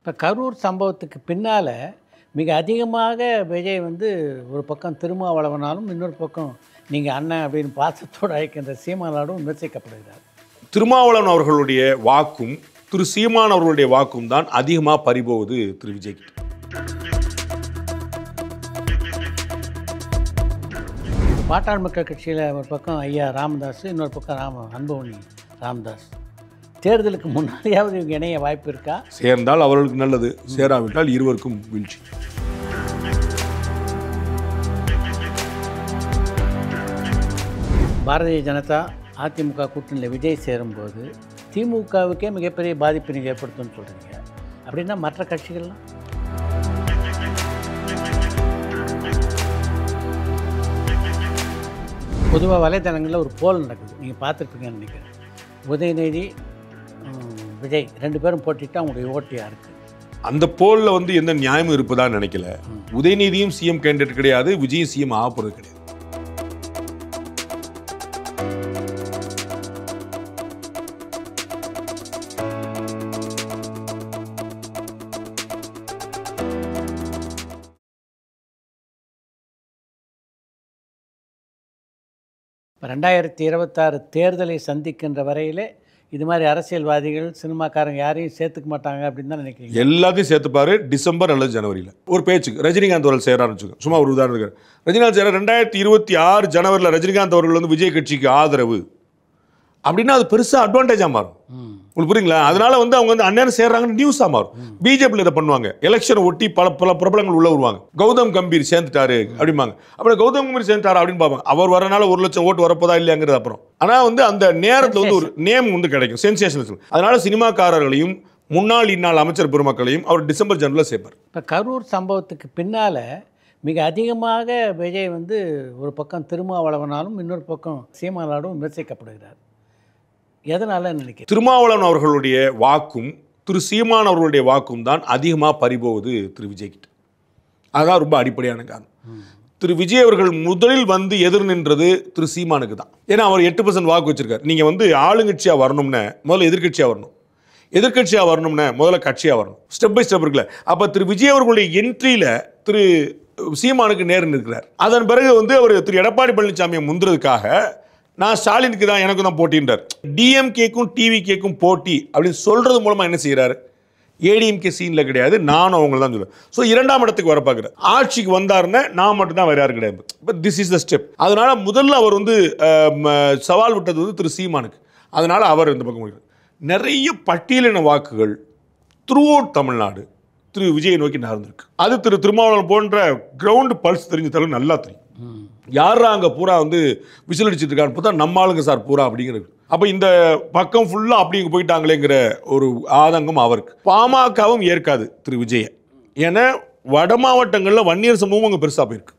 இப்போ கரூர் சம்பவத்துக்கு பின்னால் மிக அதிகமாக விஜய் வந்து ஒரு பக்கம் திருமாவளவனாலும் இன்னொரு பக்கம் நீங்கள் அண்ணன் அப்படின்னு பாசத்தோடு அழைக்கின்ற சீமானாலும் விமர்சிக்கப்படுகிறார். திருமாவளவன் அவர்களுடைய வாக்கும் திரு சீமான் அவர்களுடைய வாக்கும் தான் அதிகமாக பறிபோகுது திரு விஜய் கிட்ட. பாட்டாளி மக்கள் கட்சியில் ஒரு பக்கம் ஐயா ராமதாஸ், இன்னொரு பக்கம் அன்புமணி ராமதாஸ். தேர்தலுக்கு முன்னாடியாவது இவங்க இணைய வாய்ப்பு இருக்கா? சேர்ந்தால் அவர்களுக்கு நல்லது, சேராவிட்டால் இருவருக்கும் வீழ்ச்சி. பாரதிய ஜனதா அதிமுக கூட்டணியில் விஜய் சேரும்போது திமுகவுக்கே மிகப்பெரிய பாதிப்பினை ஏற்படுத்தும்னு சொல்கிறீங்க. அப்படின்னா மற்ற கட்சிகள்லாம் பொதுவாக வலைத்தளங்களில் ஒரு போல் நடக்குது, நீங்கள் பார்த்துருப்பீங்கன்னு நினைக்கிறேன். உதயநிதி விஜய் ரெண்டு பேரும் போட்டிட்டு அவங்களுடைய ஓட்டு யாருக்கு? அந்த போல்ல வந்து எந்த நியாயமும் இருப்பதா நினைக்கல. உதயநிதியும் சிஎம் கேண்டிடேட் கிடையாது, விஜய் சிஎம் ஆக போறது கிடையாது. இப்போ 2026 தேர்தலை சந்திக்கின்ற வரையிலே இது மாதிரி அரசியல்வாதிகள் சினிமாக்காரங்க யாரையும் சேர்த்துக்க மாட்டாங்க அப்படின்னு தான் நினைக்கிறீங்க? எல்லாத்தையும் சேர்த்துப்பாரு டிசம்பர் அல்லது ஜனவரியில். ஒரு பேச்சுக்கு ரஜினிகாந்த் அவர்கள் சேரான்னு வச்சுக்கோங்க, சும்மா ஒரு உதாரணத்துக்கு. ரஜினிகாந்த் சேர 2026 ஜனவரியில் ரஜினிகாந்த் அவர்கள் வந்து விஜய் கட்சிக்கு ஆதரவு அப்படின்னா அது பெருசாக அட்வான்டேஜாக மாறும். உங்களுக்கு புரியுங்களா? அதனால வந்து அவங்க வந்து அந்நேரம் சேர்றாங்கன்னு நியூஸாக மாறும். பிஜேபியில் இதை பண்ணுவாங்க, எலெக்ஷனை ஒட்டி பல பிரபலங்கள் உள்ள வருவாங்க. கௌதம் கம்பீர் சேர்ந்துட்டாரு அப்படிம்பாங்க. அப்புறம் கௌதம் கம்பீர் சேர்ந்துட்டாரு அப்படின்னு பார்ப்பாங்க. அவர் வரனால 1 லட்சம் ஓட்டு வரப்போதா இல்லையாங்கிறது அப்புறம். ஆனால் வந்து அந்த நேரத்தில் வந்து ஒரு நேம் வந்து கிடைக்கும், சென்சேஷனல். அதனால சினிமாக்காரர்களையும் முன்னாள் இந்நாள் அமைச்சர் பெருமக்களையும் அவர் டிசம்பர் ஜனவரியில் சேர்ப்பார். இப்போ கரூர் சம்பவத்துக்கு பின்னால் மிக அதிகமாக விஜய் வந்து ஒரு பக்கம் திருமாவளவனாலும் இன்னொரு பக்கம் சீமானாலும் விமர்சிக்கப்படுகிறார். எதனால நினைக்கிறேன்? திருமாவளவன் அவர்களுடைய வாக்கும் திரு சீமான் அவர்களுடைய வாக்கும் தான் அதிகமாக பறிபோகுது திரு விஜய் கிட்ட. அதுதான் ரொம்ப அடிப்படையான காரணம். திரு விஜய் அவர்கள் முதலில் வந்து எதிர் நின்றது திரு சீமானுக்கு தான். ஏன்னா அவர் 8% வாக்கு வச்சிருக்காரு. நீங்கள் வந்து ஆளுங்கட்சியாக வரணும்னா முதல்ல எதிர்கட்சியாக வரணும், எதிர்கட்சியாக வரணும்னா முதல்ல கட்சியாக வரணும். ஸ்டெப் பை ஸ்டெப் இருக்குல்ல. அப்போ திரு விஜய் அவர்களுடைய என்ட்ரியில் திரு சீமானுக்கு நேர் நிற்கிறார். அதன் பிறகு வந்து அவர் திரு எடப்பாடி பழனிசாமியை முந்துறதுக்காக நான் ஸ்டாலினுக்கு தான் எனக்கு தான் போட்டின்றார். டிஎம்கேக்கும் டிவிகேக்கும் போட்டி அப்படின்னு சொல்றது மூலமாக என்ன செய்கிறாரு? ஏடிஎம்கே சீனில் கிடையாது, நானும் அவங்க தான் சொல்லுவேன். ஸோ 2ஆம் இடத்துக்கு வர பார்க்குறாரு. ஆட்சிக்கு வந்தாருன்னா நான் மட்டும் தான் வேறு கிடையாது. But this is the step. அதனால முதல்ல அவர் வந்து சவால் விட்டது வந்து திரு சீமானுக்கு. அதனால அவர் இந்த பக்கம் முடிக்கிறார். நிறைய பட்டியலின வாக்குகள் த்ரூ அவுட் தமிழ்நாடு திரு விஜயை நோக்கி நகர்ந்திருக்கு. அது திரு திருமாவளவன் போன்ற கிரவுண்ட் பல்ஸ் தெரிஞ்ச தலைவர் நல்லா தெரியும். யாரா அங்கே பூரா வந்து விசில் அடிச்சுட்டு இருக்கான்னு பார்த்தா நம்ம ஆளுங்க சார் பூரா அப்படிங்கிறது. அப்போ இந்த பக்கம் ஃபுல்லாக அப்படி இங்கே போயிட்டாங்களேங்கிற ஒரு ஆதங்கம் அவருக்கு. பாமகவும் ஏற்காது திரு விஜயை. ஏன்னா வட மாவட்டங்களில் வன்னியர் சமூகம் அங்கே பெருசாக போயிருக்கு.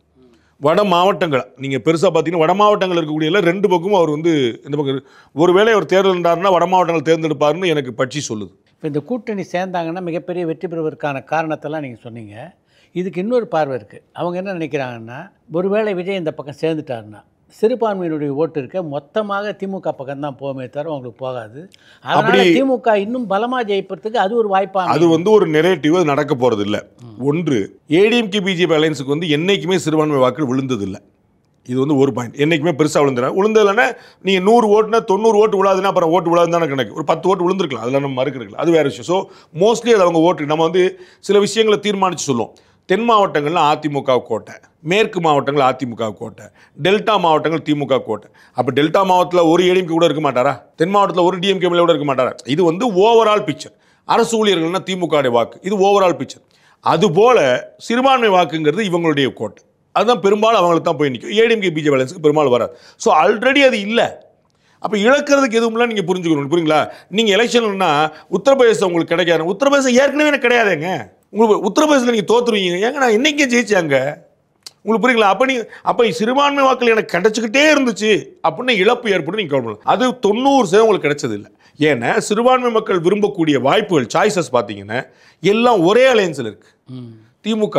வட மாவட்டங்கள் நீங்கள் பெருசாக பார்த்தீங்கன்னா வட மாவட்டங்கள் இருக்கக்கூடிய 2 பக்கமும் அவர் வந்து இந்த பக்கம் ஒருவேளை அவர் தேர்ந்தெடுத்தாருன்னா வட மாவட்டங்கள் தேர்ந்தெடுப்பாருன்னு எனக்கு பற்றி சொல்லுது. இப்போ இந்த கூட்டணி சேர்ந்தாங்கன்னா மிகப்பெரிய வெற்றி பெறுவதற்கான காரணத்தெல்லாம் நீங்கள் சொன்னீங்க. இதுக்கு இன்னொரு பார்வை இருக்குது. அவங்க என்ன நினைக்கிறாங்கன்னா, ஒருவேளை விஜய் இந்த பக்கம் சேர்ந்துட்டாருன்னா சிறுபான்மையினுடைய ஓட்டு இருக்க மொத்தமாக திமுக பக்கம் தான் போமே தவிர அவங்களுக்கு போகாது. அதனால திமுக இன்னும் பலமாக ஜெயிப்பதற்கு அது ஒரு வாய்ப்பாக. அது வந்து ஒரு நெரேட்டிவ், அது நடக்க போகிறது இல்லை. ஒன்று, ஏடிஎம்கே பிஜேபி அலையன்ஸுக்கு வந்து என்றைக்குமே சிறுபான்மை வாக்குகள் விழுந்ததில்லை. இது வந்து ஒரு பாயிண்ட். என்றைக்குமே பெருசாக விழுந்ததில்லைன்னா நீங்கள் 100 ஓட்டுனா 90 ஓட்டு விழாதுன்னா அப்புறம் ஓட்டு விழாது தானே கணக்கு. ஒரு 10 ஓட்டு விழுந்திருக்கலாம், அதில் நம்ம மறுக்கிறதுல அது வேறு விஷயம். ஸோ மோஸ்ட்லி அது அவங்க ஓட்டு. நம்ம வந்து சில விஷயங்களை தீர்மானித்து சொல்லுவோம். தென் மாவட்டங்களில் அதிமுக கோட்டை, மேற்கு மாவட்டங்கள் அதிமுக கோட்டை, டெல்டா மாவட்டங்கள் திமுக கோட்டை. அப்போ டெல்டா மாவட்டத்தில் ஒரு ஏடிஎம்கே கூட இருக்க மாட்டாரா? தென் மாவட்டத்தில் ஒரு டிஎம்கே கூட இருக்க மாட்டாரா? இது வந்து ஓவரால் பிக்சர். அரசு ஊழியர்கள்னா திமுக வாக்கு, இது ஓவரால் பிக்சர். அதுபோல் சிறுபான்மை வாக்குங்கிறது இவங்களுடைய கோட்டை. அதுதான் பெரும்பாலும் அவங்களுக்கு தான் போய் நிற்கும். ஏடிஎம்கே பிஜேபி அலையன்ஸுக்கு பெரும்பாலும் வராது. ஸோ ஆல்ரெடி அது இல்லை. அப்போ இழக்கிறதுக்கு எதுவும்லாம் நீங்கள் புரிஞ்சுக்கணும். புரியுங்களா? நீங்கள் எலெக்ஷன்னா உத்தரப்பிரதேசம் உங்களுக்கு கிடைக்காது. உத்தரப்பிரதேசம் ஏற்கனவே எனக்கு கிடையாதுங்க. உங்களுக்கு உத்தரப்பிரதேசத்தில் நீங்கள் தோற்றுருவீங்க. ஏங்க நான் இன்னைக்கே ஜெயிச்சாங்க. உங்களுக்கு புரியுங்களா? அப்போ சிறுபான்மை வாக்கள் எனக்கு கிடைச்சிக்கிட்டே இருந்துச்சு அப்படின்னு இழப்பு ஏற்படும். நீங்கள் கவனிக்கலாம். அது 90% உங்களுக்கு கிடைச்சது இல்லை. ஏன்னா சிறுபான்மை மக்கள் விரும்பக்கூடிய வாய்ப்புகள், சாய்ஸஸ் பார்த்தீங்கன்னா எல்லாம் ஒரே அலையன்ஸில் இருக்குது. திமுக,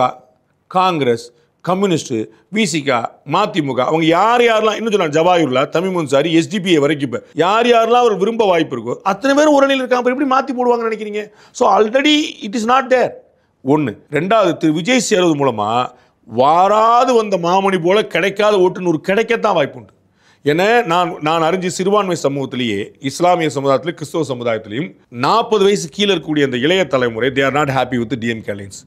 காங்கிரஸ், கம்யூனிஸ்ட்டு, விசிகா, மதிமுக, அவங்க யார் யாரெல்லாம் இன்னும் சொன்னாங்க ஜவாஹிர்லா, தமிழ் அன்சாரி, எஸ்டிபிஐ வரைக்கும் இப்போ யார் யாரெல்லாம் அவர் விரும்ப வாய்ப்பு இருக்கோ அத்தனை பேரும் ஒரு அணியில் இருக்காங்க. எப்படி மாற்றி போடுவாங்கன்னு நினைக்கிறீங்க? So already it is not there. ஒன்று. ரெண்டாவது, திரு விஜய் சேர்வது மூலமாக வாராது வந்த மாமணி போல கிடைக்காத ஓட்டுன்னு ஒரு கிடைக்கத்தான் வாய்ப்பு உண்டு. ஏன்னா நான் அறிஞ்சு சிறுபான்மை சமூகத்திலேயே, இஸ்லாமிய சமுதாயத்திலும் கிறிஸ்தவ சமுதாயத்திலையும் 40 வயசு கீழே இருக்கக்கூடிய அந்த இளைய தலைமுறை they are not happy with DMK alliance.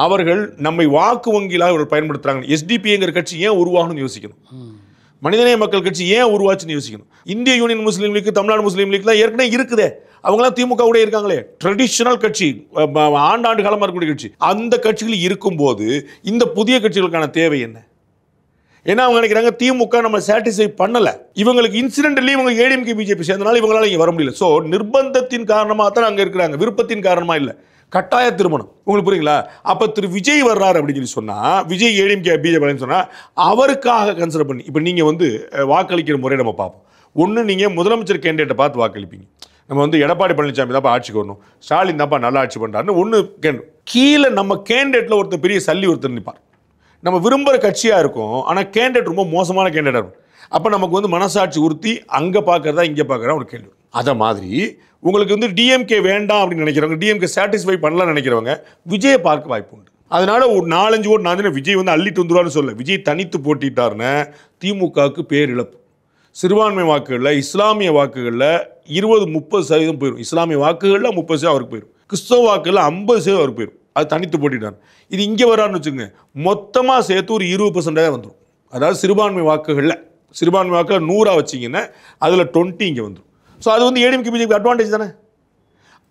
அவர்கள் நம்மை வாக்கு வங்கியிலாக அவர்கள் பயன்படுத்துகிறாங்க. எஸ்டிபிங்கிற கட்சி ஏன் உருவாகணும்னு யோசிக்கணும். மனிதநேய மக்கள் கட்சி ஏன் உருவாச்சுன்னு யோசிக்கணும். இந்திய யூனியன் முஸ்லீம் லீக், தமிழ்நாடு முஸ்லீம் லீக்லாம் ஏற்கனவே இருக்குதே. அவங்களாம் திமுக கூட இருக்காங்களே. ட்ரெடிஷனல் கட்சி, ஆண்டாண்டு காலமாக இருக்கக்கூடிய கட்சி. அந்த கட்சிகள் இருக்கும்போது இந்த புதிய கட்சிகளுக்கான தேவை என்ன? ஏன்னா அவங்க நினைக்கிறாங்க திமுக நம்ம சாட்டிஸ்ஃபை பண்ணலை, இவங்களுக்கு இன்சிடென்ட்லி இவங்க ஏடிஎம்கே பிஜேபி சேர்ந்தனால இவங்களால இங்கே வர முடியல. ஸோ நிர்பந்தத்தின் காரணமாக தான் அங்கே இருக்கிறாங்க, விருப்பத்தின் காரணமாக இல்லை. கட்டாய திருமணம். உங்களுக்கு புரியுங்களா? அப்போ திரு விஜய் வர்றாரு அப்படின்னு சொல்லி சொன்னால், விஜய் ஏடிஎம்கே பிஜேபி சொன்னால் அவருக்காக கன்சிடர் பண்ணி இப்போ நீங்கள் வந்து வாக்களிக்கிற முறை நம்ம பார்ப்போம். ஒன்று, நீங்கள் முதலமைச்சர் கேண்டிடேட்டை பார்த்து வாக்களிப்பீங்க. நம்ம வந்து எடப்பாடி பழனிசாமி தான்ப்பா ஆட்சிக்கு வரணும், ஸ்டாலின் தான்ப்பா நல்லா ஆட்சி பண்ணுறாருன்னு ஒன்று கீழே நம்ம கேண்டிடேட்டில் ஒருத்தர் பெரிய சல்லி ஒருத்தர் நிற்பார். நம்ம விரும்புகிற கட்சியாக இருக்கும், ஆனால் கேண்டிடேட் ரொம்ப மோசமான கேண்டிடேட்டாக இருக்கும். அப்போ நமக்கு வந்து மனசாட்சி உறுத்தி அங்கே பார்க்குறதா இங்கே பார்க்குறதா ஒரு கேள்வி. அதை மாதிரி உங்களுக்கு வந்து டிஎம்கே வேண்டாம் அப்படின்னு நினைக்கிறவங்க, டிஎம்கே சாட்டிஸ்ஃபை பண்ணலாம்னு நினைக்கிறவங்க விஜயை பார்க்க வாய்ப்பு உண்டு. அதனால ஒரு 4-5 ஓட்டு நான் விஜய் வந்து அள்ளிட்டு வந்துருவான்னு சொல்ல, விஜய் தனித்து போட்டிட்டாருன்னா திமுகவுக்கு பேரிழப்பு. சிறுபான்மை வாக்குகளில், இஸ்லாமிய வாக்குகளில் 20-30% போயிடும். இஸ்லாமிய வாக்குகளில் 30% அவருக்கு போயிடும். கிறிஸ்தவ வாக்குகளில் 50% அவருக்கு போயிடும். அது தனித்து போட்டிட்டார். இது இங்கே வரான்னு வச்சுக்கோங்க, மொத்தமாக சேர்த்து ஒரு 20% வந்துடும். அதாவது சிறுபான்மை வாக்குகளில் 100 வச்சிங்கன்னா அதில் 20 இங்கே வந்துடும். ஸோ அது வந்து ஏடிஎம்கே பிஜேபி அட்வான்டேஜ் தானே.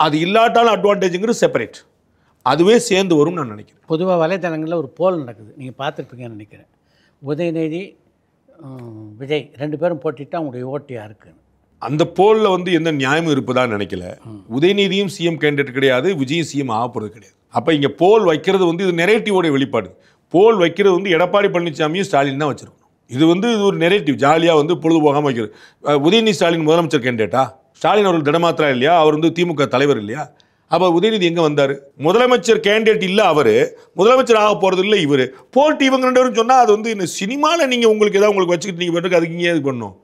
அது இல்லாட்டாலும் அட்வான்டேஜுங்கிறது செப்பரேட். அதுவே சேர்ந்து வரும்னு நான் நினைக்கிறேன். பொதுவாக வலைதளங்களில் ஒரு போல் நடக்குது, நீங்கள் பார்த்துருப்பீங்கன்னு நினைக்கிறேன். உதயநிதி, விஜய் 2 பேரும் போட்டிட்டு அவங்களுடைய ஓட்டு யாருக்குன்னு. அந்த போலில் வந்து எந்த நியாயமும் இருப்பதான்னு நினைக்கல. உதயநிதியும் சிஎம் கேண்டிடேட் கிடையாது, விஜயும் சிஎம் ஆக போகிறது கிடையாது. அப்போ இங்கே போல் வைக்கிறது வந்து இது நெரேட்டிவோட வெளிப்பாடு. போல் வைக்கிறது வந்து எடப்பாடி பழனிசாமியும் ஸ்டாலின் தான் வச்சிருக்கணும். இது வந்து இது ஒரு நெரேட்டிவ், ஜாலியாக வந்து பொழுது போகாமல் வைக்கிறது. உதயநிதி ஸ்டாலின் முதலமைச்சர் கேண்டிடேட்டா? ஸ்டாலின் அவர்கள் திடமாத்திரா இல்லையா? அவர் வந்து திமுக தலைவர் இல்லையா? அப்போ உதயநிதி எங்கே வந்தார்? முதலமைச்சர் கேண்டிடேட் இல்லை அவர், முதலமைச்சர் ஆக போகிறது இல்லை இவர். போட்டி இவங்க 2 பேரும் சொன்னால் அது வந்து இந்த சினிமாவில் நீங்கள் உங்களுக்கு ஏதாவது உங்களுக்கு வச்சுக்கிட்டு நீங்கள் பண்ணுறதுக்கு அதுக்கு இங்கே இது பண்ணணும்.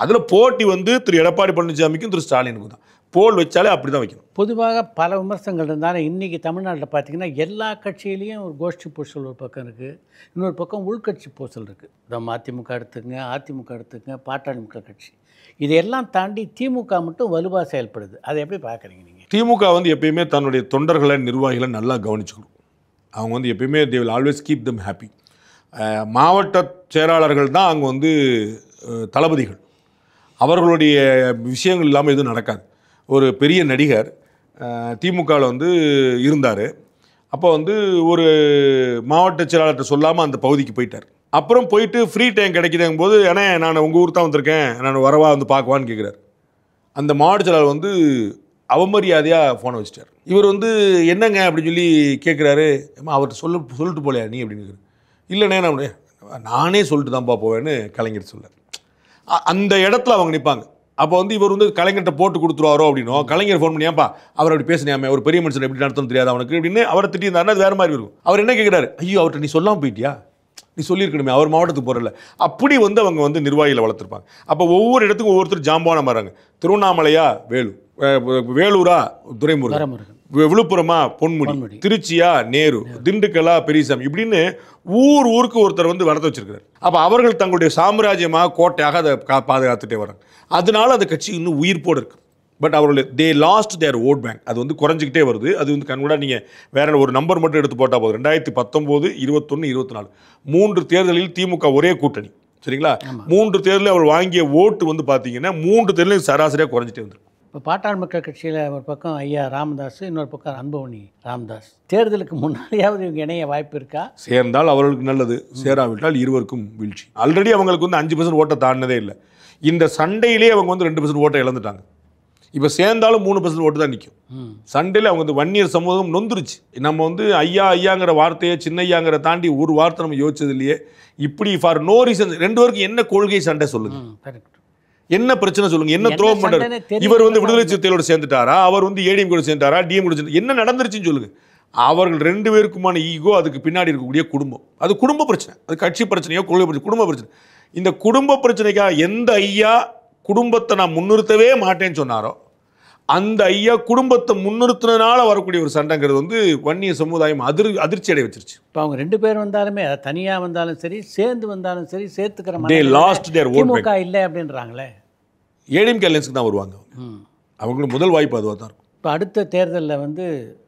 அதில் போட்டி வந்து திரு எடப்பாடி பழனிசாமிக்கும் திரு ஸ்டாலினுக்கும் தான். போல் வச்சாலே அப்படி தான் வைக்கணும். பொதுவாக பல விமர்சனங்கள் இருந்தாலும் இன்றைக்கி தமிழ்நாட்டில் பார்த்திங்கன்னா எல்லா கட்சியிலையும் ஒரு கோஷ்டி பூசல் ஒரு பக்கம் இருக்குது, இன்னொரு பக்கம் உள்கட்சி பூசல் இருக்குது. இந்த மதிமுக எடுத்துக்கங்க, அதிமுக எடுத்துக்கங்க, பாட்டாளி மக்கள் கட்சி, இதையெல்லாம் தாண்டி திமுக மட்டும் வலுவாக செயல்படுது. அதை எப்படி பார்க்குறீங்க நீங்கள்? திமுக வந்து எப்பயுமே தன்னுடைய தொண்டர்களை, நிர்வாகிகளை நல்லா கவனிச்சுக்கணும். அவங்க வந்து எப்பயுமே they will always keep them happy. மாவட்ட செயலாளர்கள் தான் அங்கே வந்து தளபதிகள். அவர்களுடைய விஷயங்கள் இல்லாமல் எதுவும் நடக்காது. ஒரு பெரிய நடிகர் திமுகவில் வந்து இருந்தார். அப்போ வந்து ஒரு மாவட்ட செயலாளர்கிட்ட சொல்லாமல் அந்த பகுதிக்கு போயிட்டார். அப்புறம் போயிட்டு ஃப்ரீ டைம் கிடைக்குதுங்கும் போது, ஏன்னா நான் உங்கள் ஊர் தான் வந்திருக்கேன், நான் வரவா வந்து பார்க்குவான்னு கேட்குறாரு. அந்த மாவட்ட செயலாளர் வந்து அவமரியாதையாக ஃபோனை வச்சுட்டார். இவர் வந்து என்னங்க அப்படின்னு சொல்லி கேட்குறாரு. அவர்கிட்ட சொல்லிட்டு போலையா நீ அப்படின்னு. இல்லைண்ணே நானே சொல்லிட்டு தான்ப்பா போவேன்னு கலைஞர் சொல்லார். அந்த இடத்துல அவங்க நிற்பாங்க. அப்போ வந்து இவர் வந்து கலைஞர்கிட்ட போட்டு கொடுத்துருவாரோ அப்படின்னோ, கலைஞர் ஃபோன் பண்ணியாப்பா அவர் அப்படி பேசினியாமே, ஒரு பெரிய மனுஷன் எப்படி நடத்தணும் தெரியாது அவனுக்கு அப்படின்னு அவரை திட்டியிருந்தாருன்னா அது வேறு மாதிரி இருக்கும். அவர் என்ன கேட்குறாரு, ஐயோ அவர்கிட்ட நீ சொல்லாமல் போயிட்டியா, நீ சொல்லியிருக்கணுமே, அவர் மாவட்டத்துக்கு போகிறல. அப்படி வந்து அவங்க வந்து நிர்வாகிகளை வளர்த்துருப்பாங்க. அப்போ ஒவ்வொரு இடத்துக்கும் ஒவ்வொருத்தர் ஜாம்பான மாறாங்க. திருவண்ணாமலையா வேலூரா துரைமுருகன், விழுப்புரமா பொன்முடி, திருச்சியா நேரு, திண்டுக்கலா பெரியசாமி, இப்படின்னு ஊருக்கு ஒருத்தர் வந்து வளர்த்து வச்சிருக்கிறார். அப்போ அவர்கள் தங்களுடைய சாம்ராஜ்யமாக கோட்டையாக அதை பாதுகாத்துட்டே வராங்க. அதனால அந்த கட்சி இன்னும் உயிர்ப்போடு இருக்குது. பட் அவர்களுடைய they lost there vote bank அது வந்து குறைஞ்சிக்கிட்டே வருது. அது வந்து கண்கூட நீங்கள் வேற ஒரு நம்பர் மட்டும் எடுத்து போட்டால் போதும். 2019, 21, 24 3 தேர்தலில் திமுக ஒரே கூட்டணி, சரிங்களா? 3 தேர்தலில் அவர் வாங்கிய ஓட்டு வந்து பார்த்தீங்கன்னா 3 தேர்தலையும் சராசரியாக குறைஞ்சிட்டே வந்துடும். இப்போ பாட்டாளி மக்கள் கட்சியில் ஒரு பக்கம் ஐயா ராமதாஸ், இன்னொரு பக்கம் அன்புமணி ராமதாஸ். தேர்தலுக்கு முன்னாடியாவது இவங்க இணைய வாய்ப்பு இருக்கா? சேர்ந்தால் அவர்களுக்கு நல்லது, சேராவிட்டால் இருவருக்கும் வீழ்ச்சி. ஆல்ரெடி அவங்களுக்கு வந்து 5% ஓட்டை தாண்டினதே இல்லை. இந்த சண்டையிலே அவங்க வந்து 2% ஓட்டை இழந்துட்டாங்க. இப்போ சேர்ந்தாலும் 3% ஓட்டு தான் நிற்கும். சண்டையில் அவங்க வந்து வன்னியர் சமூகம் நொந்துருச்சு. நம்ம வந்து ஐயாங்கிற வார்த்தையை சின்ன ஐயாங்கிற தாண்டி ஒரு வார்த்தை நம்ம யோசிச்சது இல்லையே. இப்படி ஃபார் நோ ரீசன் 2 பேருக்கும் என்ன கொள்கை சண்டை சொல்லுங்க, என்ன பிரச்சனை சொல்லுங்க, என்ன த்ரோவ் பண்றாரு? இவர் வந்து விடுதலை சிறுத்தைகளோட சேர்ந்துட்டாரா, அவர் வந்து ஏடிஎம் கூட சேர்ந்தாரா, டிஎம் கூட சேர்ந்து என்ன நடந்துருச்சுன்னு சொல்லுங்க. அவர்கள் 2 பேருக்குமான ஈகோ, அதுக்கு பின்னாடி இருக்கக்கூடிய குடும்பம். அது குடும்ப பிரச்சனை. அது கட்சி பிரச்சனையோ கொள்கை பிரச்சனை, குடும்ப பிரச்சனை. இந்த குடும்ப பிரச்சனைக்காக எந்த ஐயா குடும்பத்தை நான் முன்னிறுத்தவே மாட்டேன்னு சொன்னாரோ அந்த ஐயா குடும்பத்தை முன்னிறுத்தினால வரக்கூடிய ஒரு சண்டைங்கிறது வந்து வன்னிய சமுதாயம் அதிர்ச்சி அடைய வச்சிருச்சு. இப்போ அவங்க 2 பேர் வந்தாலுமே தனியாக வந்தாலும் சரி, சேர்ந்து வந்தாலும் சரி, சேர்த்துக்கிற They lost their vote திமுக இல்லை அப்படின்றாங்களே. ஏடிஎம்கே அலையன்ஸ்க்கு தான் வருவாங்க. அவங்களுக்கு முதல் வாய்ப்பு அதுவாக தான் இருக்கும். இப்போ அடுத்த தேர்தலில் வந்து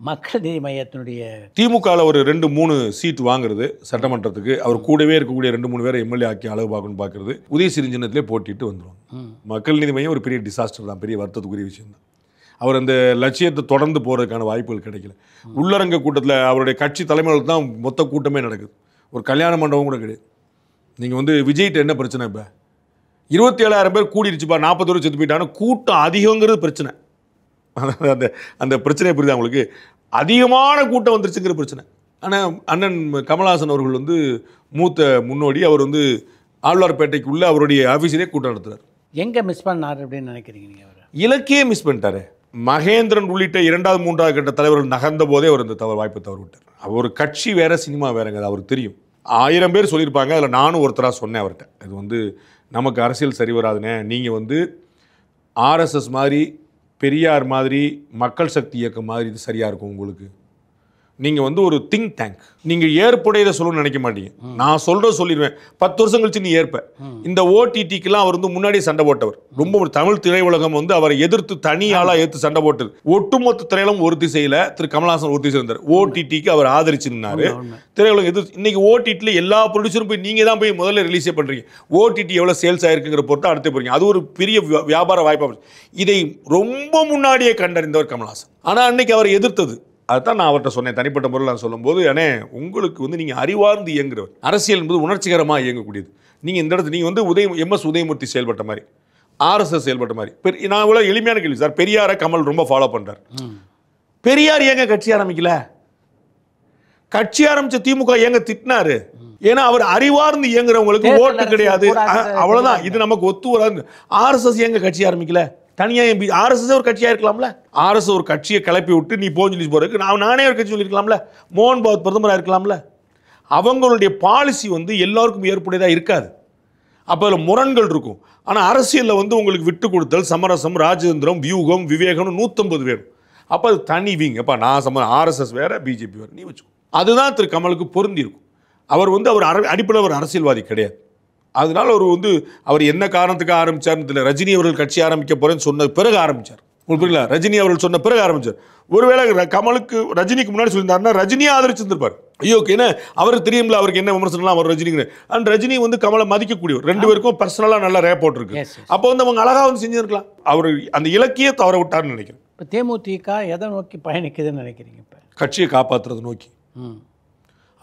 மக்கள் நீதி மையத்தினுடைய திமுகவில் ஒரு 2-3 சீட் வாங்குறது சட்டமன்றத்துக்கு, அவர் கூடவே இருக்கக்கூடிய 2-3 பேரை எம்எல்ஏ ஆக்கி அழகு பார்க்கணும்னு பார்க்குறது, உதயசிறி சின்னத்திலே போட்டிட்டு வந்துடுவாங்க. மக்கள் நீதி மையம் ஒரு பெரிய டிசாஸ்டர் தான், பெரிய வருத்தத்துக்குரிய விஷயம் தான். அவர் அந்த லட்சியத்தை தொடர்ந்து போகிறதுக்கான வாய்ப்புகள் கிடைக்கல. உள்ளரங்க கூட்டத்தில் அவருடைய கட்சி தலைமையில் தான் மொத்த கூட்டமே நடக்குது. ஒரு கல்யாண மண்டபம் கூட கிடையாது. நீங்கள் வந்து விஜய்கிட்ட என்ன பிரச்சனை? இப்போ 27,000 பேர் கூடிருச்சுப்பா, 40 பேர் செத்து போயிட்டாங்கன்னா கூட்டம் அதிகங்கிறது பிரச்சனை. அந்த அந்த பிரச்சனையை புரியுது அவங்களுக்கு. அதிகமான கூட்டம் வந்துருச்சுங்கிற பிரச்சனை. ஆனால் அண்ணன் கமல்ஹாசன் அவர்கள் வந்து மூத்த முன்னோடி, அவர் வந்து ஆழ்வார்பேட்டைக்குள்ளே அவருடைய ஆஃபீஸிலே கூட்டம் நடத்துகிறார். எங்கே மிஸ் பண்ணார் அப்படின்னு நினைக்கிறீங்க நீங்கள்? அவர் இலக்கையே மிஸ் பண்ணிட்டாரு. மகேந்திரன் உள்ளிட்ட 2வது 3வது கட்ட தலைவர்கள் நகர்ந்த போதே அவர் இந்த வாய்ப்பை தவறு விட்டார். அவர் கட்சி வேற, சினிமா வேறங்க, அது அவருக்கு தெரியும். 1000 பேர் சொல்லியிருப்பாங்க, அதில் நானும் ஒருத்தராக சொன்னேன் அவர்கிட்ட. இது வந்து நமக்கு அரசியல் சரி வராதுண்ணே, நீங்கள் வந்து ஆர்எஸ்எஸ் மாதிரி, பெரியார் மாதிரி, மக்கள் சக்தி இயக்கம் மாதிரி இது சரியாக இருக்கும் உங்களுக்கு. நீங்கள் வந்து ஒரு திங்க் டேங்க், நீங்கள் ஏற்புடையதை சொல்லணும்னு நினைக்க மாட்டீங்க. நான் சொல்கிறத சொல்லிடுவேன், 10 வருஷம் கழிச்சு நீ ஏற்ப. இந்த ஓடிடிக்கெல்லாம் அவர் வந்து முன்னாடியே சண்டை போட்டவர். ரொம்ப ஒரு தமிழ் திரையுலகம் வந்து அவரை எதிர்த்து தனியாளாக எடுத்து சண்டை போட்டது. ஒட்டுமொத்த திரையுலகம் ஒரு திசையில், திரு கமல்ஹாசன் ஒரு திசையில் இருந்தார். ஓடிடிக்கு அவர் ஆதரிச்சிருந்தாரு. திரையுலகம் எதிர்த்து இன்னைக்கு ஓடிடியில் எல்லா ப்ரொடியூசரும் போய் நீங்கள் தான் போய் முதல்ல ரிலீஸே பண்ணுறீங்க. ஓடிடி எவ்வளோ சேல்ஸ் ஆயிருக்குங்கிற பொறுத்து அடுத்து போகிறீங்க. அது ஒரு பெரிய வியாபார வாய்ப்பாக. இதை ரொம்ப முன்னாடியே கண்டறிந்தவர் கமல்ஹாசன். ஆனால் அன்னைக்கு அவர் எதிர்த்தது. அதுதான் நான் அவர்கிட்ட சொன்னேன். தனிப்பட்ட முறையில் நான் சொல்லும்போது, அண்ணே உங்களுக்கு வந்து நீங்கள் அறிவார்ந்து இயங்குறவர். அரசியல் என்பது உணர்ச்சிகரமாக இயங்கக்கூடியது. நீங்கள் இந்த இடத்துல நீங்கள் வந்து எம்எஸ் உதயமூர்த்தி செயல்பட்ட மாதிரி, ஆர்எஸ்எஸ் செயல்பட்ட மாதிரி. நான் இவ்வளோ எளிமையான கேள்வி சார். பெரியாரை கமல் ரொம்ப ஃபாலோ பண்ணுறார். பெரியார் ஏங்க கட்சி ஆரம்பிக்கல? கட்சி ஆரம்பிச்ச திமுக ஏங்க திட்டினாரு? ஏன்னா அவர் அறிவார்ந்து இயங்குறவங்களுக்கு ஓட்டு கிடையாது, அவ்வளோதான். இது நமக்கு ஒத்து வராது. ஆர்எஸ்எஸ் ஏங்க கட்சி ஆரம்பிக்கல? தனியாக எம்பி ஆர்எஸ்எஸ் ஒரு கட்சியாக இருக்கலாம்ல. ஆர்எஸ் ஒரு கட்சியை கிளப்பி விட்டு நீ போன்னு சொல்லி போகிறதுக்கு நானே ஒரு கட்சி சொல்லியிருக்கலாம்ல. மோகன் பாகவத் பிரதமராக இருக்கலாம்ல. அவங்களுடைய பாலிசி வந்து எல்லாருக்கும் ஏற்புடையதாக இருக்காது. அப்போ அதில் முரண்கள் இருக்கும். ஆனால் அரசியலில் வந்து உங்களுக்கு விட்டு கொடுத்தல், சமரசம், ராஜதந்திரம், வியூகம், விவேகம்னு 150 வேணும். அப்போ அது தனி வீங்க. அப்போ நான் ஆர்எஸ்எஸ் வேறு, பிஜேபி வேறு, நீ வச்சுக்கோ. அதுதான் திரு கமலுக்கு பொருந்தி இருக்கும். அவர் வந்து அவர் அடிப்படையில் ஒரு அரசியல்வாதி கிடையாது. அதனால அவர் வந்து அவர் என்ன காரணத்துக்கு ஆரம்பித்தார்னு தெரியல. ரஜினி அவர்கள் கட்சி ஆரம்பிக்க போகிறேன்னு சொன்ன பிறகு ஆரம்பித்தார். உங்களுக்கு புரியல? ரஜினி அவர்கள் சொன்ன பிறகு ஆரம்பித்தார். ஒருவேளை கமலுக்கு ரஜினிக்கு முன்னாடி சொல்லியிருந்தாருன்னா ரஜினியை ஆதரிச்சிருந்திருப்பார். ஐயோ ஏன்னா அவருக்கு தெரியும்ல அவருக்கு என்ன விமர்சனம்லாம் அவர் ரஜினிக்கு. அண்ட் ரஜினி வந்து கமலை மதிக்கக்கூடியவர். 2 பேருக்கும் பர்சனலாக நல்ல ரேப்போர்ட் இருக்கு. அப்போ வந்து அவங்க அழகாக வந்து செஞ்சுருக்கலாம். அவர் அந்த இலக்கிய தவற விட்டார்னு நினைக்கிறேன். இப்போ தேமுதிக எதை நோக்கி பயணிக்குதுன்னு நினைக்கிறீங்க? இப்போ கட்சியை காப்பாற்றுறது நோக்கி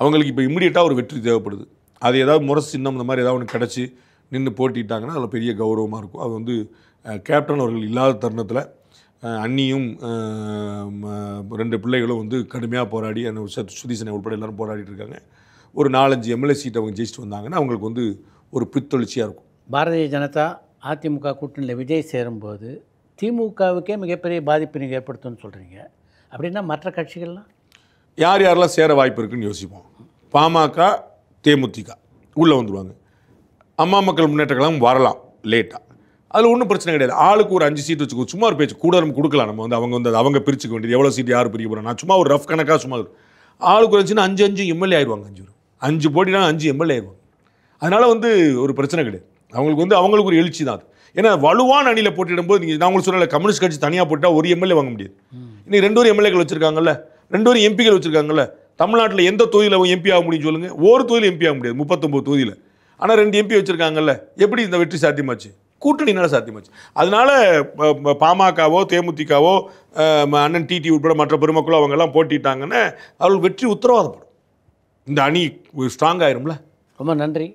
அவங்களுக்கு இப்போ இம்மிடியட்டாக ஒரு வெற்றி தேவைப்படுது. அது ஏதாவது முரசு சின்னம் இந்த மாதிரி ஏதாவது ஒன்று கிடச்சி நின்று போட்டிட்டாங்கன்னா அதில் பெரிய கௌரவமாக இருக்கும். அது வந்து கேப்டன் அவர்கள் இல்லாத தருணத்தில் அண்ணியும் 2 பிள்ளைகளும் வந்து கடுமையாக போராடி, அந்த சுதீசனை உட்பட எல்லோரும் போராடிட்டு இருக்காங்க. ஒரு 4-5 எம்எல்ஏ சீட் அவங்க ஜெயிச்சுட்டு வந்தாங்கன்னா அவங்களுக்கு வந்து ஒரு பித்தொழிச்சியாக இருக்கும். பாரதிய ஜனதா அதிமுக கூட்டணியில் விஜய் சேரும்போது திமுகவுக்கே மிகப்பெரிய பாதிப்பு நீங்கள் ஏற்படுத்தும்னு சொல்கிறீங்க. அப்படின்னா மற்ற கட்சிகள்லாம் யாரெல்லாம் சேர வாய்ப்பு இருக்குன்னு யோசிப்போம். பாமக, தேமுதிக உள்ளே வந்துடுவாங்க. அம்மா மக்கள் முன்னேற்ற கழகம் வரலாம் லேட்டாக. அதில் ஒன்றும் பிரச்சனை கிடையாது. ஆளுக்கு ஒரு 5 சீட் வச்சுக்கோ. சும்மா ஒரு பேச்சு கூட நம்ம கொடுக்கலாம். நம்ம வந்து அவங்க பிரிச்சுக்க வேண்டியது. எவ்வளோ சீட் யார் பிரிக்க போகிறோம்? நான் சும்மா ஒரு ரஃப் கணக்காக சும்மா ஆளுக்கு ஒரு 5 எம்எல்ஏ ஆயிடுவாங்க. 5 போட்டினா 5 எம்எல்ஏ ஆயிடுவாங்க. அதனால் வந்து ஒரு பிரச்சனை கிடையாது. அவங்களுக்கு ஒரு எழுச்சி தான் அது. ஏன்னா வலுவான அணியில் போட்டிடும்போது நான் உங்களுக்கு சொல்லலை, கம்யூனிஸ்ட் கட்சி தனியாக போட்டால் ஒரு எம்எல்ஏ வாங்க முடியாது. இன்னைக்கு 2 எம்எல்ஏக்கள் வச்சுருக்காங்கல்ல, 2 எம்பிக்கள் வச்சுருக்காங்கல்ல. தமிழ்நாட்டில் எந்த தொகுதியில் அவன் எம்பி ஆக முடியும் சொல்லுங்கள்? ஒரு தொகுதியில் எம்பி ஆக முடியாது, 39 தொகுதியில். ஆனால் 2 எம்பி வச்சுருக்காங்கல்ல. எப்படி இந்த வெற்றி சாத்தியமாச்சு? கூட்டணினால சாத்தியமாச்சு. அதனால பாமகவோ தேமுதிகவோ அண்ணன் டிடி உட்பட மற்ற பெருமக்களோ அவங்கெல்லாம் போட்டிட்டாங்கன்னா அவர்கள் வெற்றி உத்தரவாதப்படும். இந்த அணி ஸ்ட்ராங் ஆயிரும்ல. ரொம்ப நன்றி.